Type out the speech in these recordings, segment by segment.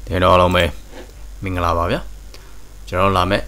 ဒီတော့လုံးပဲမင်္ဂလာပါဗျာကျွန်တော်လာမဲ့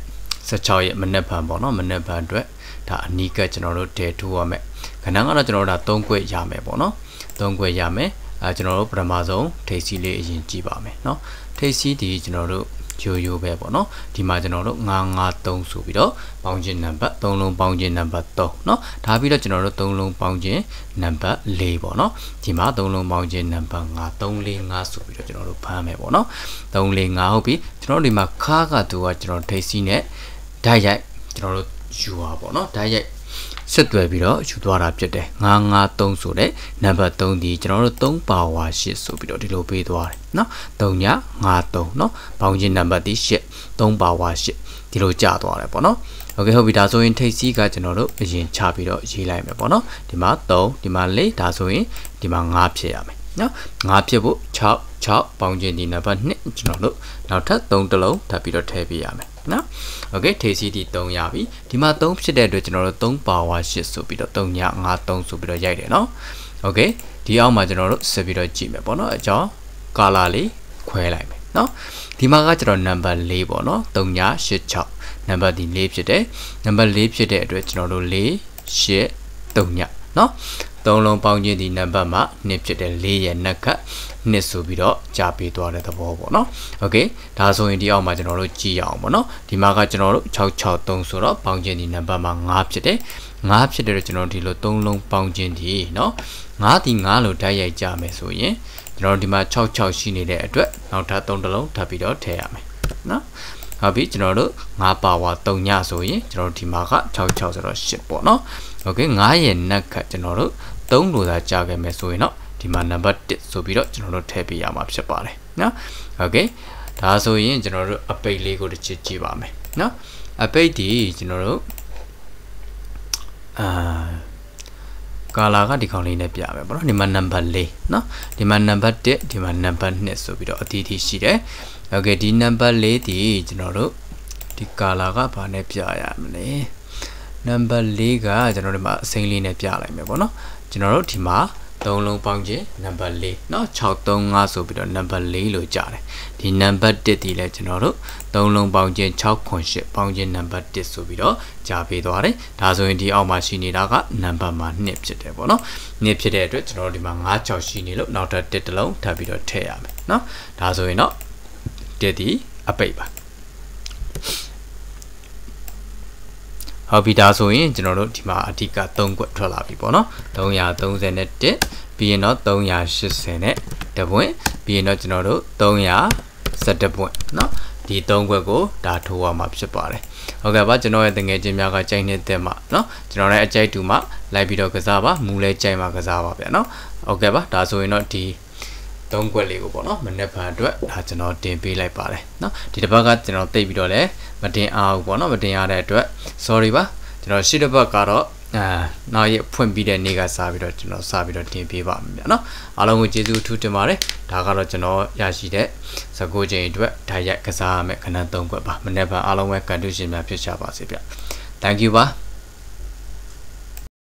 16ရက်မနေ့ဖန်ပေါ့နော်မနေ့ဖန်အတွက်ဒါအနီးကကျွန်တော်တို့တဲထိုးရမယ်ခဏကတော့ကျွန်တော်တို့ဒါ3ခွက်ရမယ်ပေါ့နော်3ခွက်ရမယ်ကျွန်တော်တို့ပထမဆုံးထိပ်စီးလေးအရင်ကြည့်ပါမယ်เนาะထိပ်စီးဒီကျွန်တော်တို့ရိုးပဲပေါ့နော်ဒီမှာကျွန်တော်တို့953ဆိုပြီးတော့ပေါင်းခြင်းနံပါတ်3လုံးပေါင်းခြင်းနံပါတ်3เนาะဒါပြီးတော့ကျွန်တော်တို့3လုံးပေါင်းခြင်းနံပါတ်4ပေါ့နော်ဒီမှာ3လုံးပေါင်းခြင်းနံပါတ်5 345ဆိုပြီးတော့ကျွန်တော်တို့ဖမ်းမယ်ပေါ့နော်345ဟုတ်ပြီကျွန်တော်တို့ဒီမှာခါကတူကကျွန်တော်ထိပ်စီးနဲ့ဓာတ်ရိုက်ကျွန်တော်တို့ယူပါပေါ့နော်ဓာတ်ရိုက်ဆက်သွယ်ပြီးတော့ယူသွားတာဖြစ်တယ်953ဆိုတဲ့နံပါတ်3ဒီကျွန်တော်တို့3ပါဝါ8ဆိုပြီးတော့ဒီလိုပေးသွားတယ်เนาะ3ည53เนาะပေါင်းခြင်းနံပါတ်ဒီ8 3ပါဝါ8ဒီလိုကြာသွားတယ်ပေါ့နော်โอเคဟုတ်ပြီဒါဆိုရင်ထိပ်စီးကကျွန်တော်တို့အရင်ချပြီးတော့ရေးလိုက်မယ်ပေါ့နော်ဒီမှာ3ဒီမှာ4ဒါဆိုရင်ဒီမှာ5ဖြစ်ရမယ်เนาะ5ဖြစ်ဖို့6ပေါင်းခြင်းဒီနံပါတ်2ကျွန်တော်တို့နောက်ထပ်3တလုံးထပ်ပြီးတော့ထည့်ပေးရမယ်နော်โอเคထိပ်စီးဒီ3ရပြီဒီမှာ3ဖြစ်တဲ့အတွက်ကျွန်တော်တို့3ပါဝါ8ဆိုပြီးတော့3ည53ဆိုပြီးတော့ရိုက်တယ်နော်โอเคဒီအောက်မှာကျွန်တော်တို့ဆက်ပြီးတော့ကြည့်မယ်ပေါ့နော်အကြောင်းကာလာလေးခွဲလိုက်မယ်နော်ဒီမှာကကျွန်တော်နံပါတ်4ပေါ့နော်3ည86နံပါတ်ဒီ4ဖြစ်တယ်နံပါတ်4ဖြစ်တဲ့အတွက်ကျွန်တော်တို့4 8 3ညနော်3လုံးပေါင်းခြင်းဒီနံပါတ်မှာ2ဖြစ်တယ်4ရဲ့နှက်က2ဆိုပြီးတော့ကြာပေးသွားတဲ့သဘောပေါ့နော်โอเคဒါဆိုရင်ဒီအောက်မှာကျွန်တော်တို့ကြည့်ရအောင်ပေါ့နော်ဒီမှာကကျွန်တော်တို့663ဆိုတော့ပေါင်းခြင်းဒီနံပါတ်မှာ5ဖြစ်တယ်5ဖြစ်တဲ့ကျွန်တော်တို့ဒီလို3လုံးပေါင်းခြင်းဒီเนาะ5ဒီ5လို့ဓာတ်ရိုက်ကြမယ်ဆိုရင်ကျွန်တော်တို့ဒီမှာ66ရှိနေတဲ့အတွက်နောက်ထပ်3တလုံးထပ်ပြီးတော့ထည့်ရမယ်เนาะဟုတ်ပြီကျွန်တော်တို့5ပါဝါ3ညဆိုရင်ကျွန်တော်တို့ဒီမှာက66ဆိုတော့8ပေါ့နော်โอเค9ရဲ့နှက်ကကျွန်တော်တို့3လို့သာကြာခဲ့မယ်ဆိုရင်တော့ဒီမှာနံပါတ်1ဆိုပြီးတော့ကျွန်တော်တို့ထည့်ပေးရမှာဖြစ်ပါတယ်နော်โอเคဒါဆိုရင်ကျွန်တော်တို့အပိတ်လေးကိုတစ်ချက်ကြည့်ပါမယ်နော်အပိတ်ဒီကျွန်တော်တို့ကာလာကဒီကောင်လေးနဲ့ပြမယ်ပေါ့နော်ဒီမှာနံပါတ်4နော်ဒီမှာနံပါတ်1ဒီမှာနံပါတ်2ဆိုပြီးတော့အတီးတီးရှိတယ်โอเคဒီနံပါတ်4ဒီကျွန်တော်တို့ဒီကာလာကဘာနဲ့ပြရမလဲနံပါတ်4ကကျွန်တော်တို့ဒီမှာအစိမ်းလေးနဲ့ပြလိုက်မယ်ပေါ့နော်ကျွန်တော်တို့ဒီမှာ3လုံးပေါင်းခြင်းနံပါတ်4เนาะ635ဆိုပြီးတော့နံပါတ်4လို့ကြားတယ်ဒီနံပါတ်1ဒီလဲကျွန်တော်တို့3လုံးပေါင်းခြင်း698ပေါင်းခြင်းနံပါတ်1ဆိုပြီးတော့ကြားပေးသွားတယ်ဒါဆိုရင်ဒီအောက်မှာရှိနေတာကနံပါတ်မှာ2ဖြစ်တယ်ပေါ့နော်2ဖြစ်တဲ့အတွက်ကျွန်တော်တို့ဒီမှာ56ရှိနေလို့နောက်ထပ်1တလုံးထပ်ပြီးတော့ထည့်ရမယ်เนาะဒါဆိုရင်တော့1ဒီအပိတ်ပါဟုတ်ပြီဒါဆိုရင်ကျွန်တော်တို့ဒီမှာအဓိက3ခွက်ထွက်လာပြီပေါ့နော်331ပြီးရင်တော့380နဲ့တပွင့်ပြီးရင်တော့ကျွန်တော်တို့312ပွင့်เนาะဒီ3ခွက်ကိုဒါထိုးရမှာဖြစ်ပါတယ်ဟုတ်ကဲ့ပါကျွန်တော်ရဲ့တငယ်ချင်းများကကြိုက်နေတဲ့မှာเนาะကျွန်တော်လည်းအကြိုက်တူမှလိုက်ပြီးတော့ကစားပါမူလဲကြိုက်မှကစားပါဗျာเนาะဟုတ်ကဲ့ပါဒါဆိုရင်တော့ဒီ3ခွက်လေးကိုပေါ့နော်မနေ့ဖန်အတွက်ဒါကျွန်တော်တင်ပေးလိုက်ပါတယ်เนาะဒီတစ်ပတ်ကကျွန်တော်တိတ်ပြီးတော့လည်းမတင်အားဘူးပေါ့နော်မတင်ရတဲ့အတွက် sorry ပါကျွန်တော်ရှေ့တစ်ပတ်ကတော့နောက်ရက်ဖွင့်ပြီးတဲ့နေ့ကစပြီးတော့ကျွန်တော်စပြီးတော့တင်ပေးပါမယ်ဗျာနော်အားလုံးကိုကျေးဇူးအထူးတင်ပါတယ်ဒါကတော့ကျွန်တော်ရရှိတဲ့19ချိန်အတွက်ဓာတ်ရိုက်ကစားရမယ့်ခဏ3ခွက်ပါမနေ့ဖန်အားလုံးပဲ condition များဖြစ်ချပါစေဗျ thank you ပါ